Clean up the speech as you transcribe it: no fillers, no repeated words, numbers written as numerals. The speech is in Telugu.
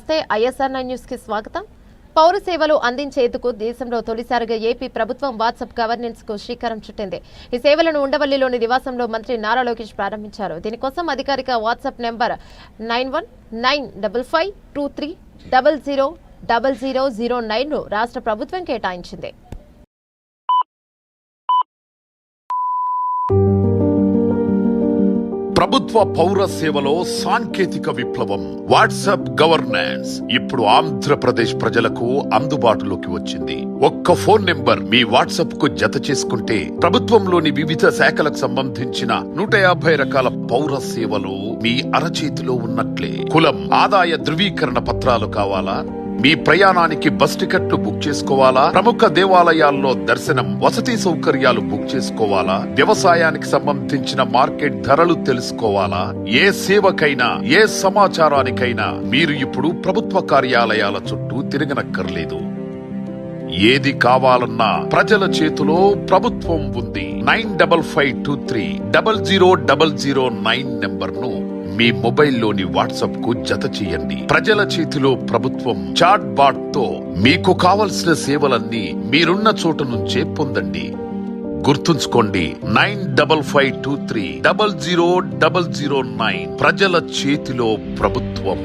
నమస్తే ISR9 న్యూస్ కి స్వాగతం. పౌర సేవలు అందించేందుకు దేశంలో తొలిసారిగా ఏపీ ప్రభుత్వం వాట్సాప్ గవర్నెన్స్ కు శ్రీకారం చుట్టింది. ఈ సేవలను ఉండవల్లిలోని నివాసంలో మంత్రి నారా లోకేష్ ప్రారంభించారు. దీనికోసం అధికారిక వాట్సాప్ నెంబర్ 919553000009 ను రాష్ట్ర ప్రభుత్వం కేటాయించింది. ప్రభుత్వ పౌర సేవలో సాంకేతిక విప్లవం వాట్సాప్ గవర్నెన్స్ ఇప్పుడు ఆంధ్రప్రదేశ్ ప్రజలకు అందుబాటులోకి వచ్చింది. ఒక్క ఫోన్ నెంబర్ మీ వాట్సాప్ కు జత చేసుకుంటే ప్రభుత్వంలోని వివిధ శాఖలకు సంబంధించిన 150 రకాల పౌర సేవలు మీ అరచేతిలో ఉన్నట్లే. కులం, ఆదాయ ధృవీకరణ పత్రాలు కావాలా? మీ ప్రయాణానికి బస్ టికెట్లు బుక్ చేసుకోవాలా? ప్రముఖ దేవాలయాల్లో దర్శనం, వసతి సౌకర్యాలు బుక్ చేసుకోవాలా? వ్యవసాయానికి సంబంధించిన మార్కెట్ ధరలు తెలుసుకోవాలా? ఏ సేవకైనా, ఏ సమాచారానికైనా మీరు ఇప్పుడు ప్రభుత్వ కార్యాలయాల చుట్టూ తిరగనక్కర్లేదు. ఏది కావాలన్నా ప్రజల చేతిలో ప్రభుత్వం ఉంది. 9552300009 నెంబర్ ను మీ మొబైల్లోని వాట్సాప్ కు జత చేయండి. ప్రజల చేతిలో ప్రభుత్వం చాట్ బాట్ తో మీకు కావలసిన సేవలన్నీ మీరున్న చోట నుంచే పొందండి. గుర్తుంచుకోండి, 9552300009 ప్రజల చేతిలో ప్రభుత్వం.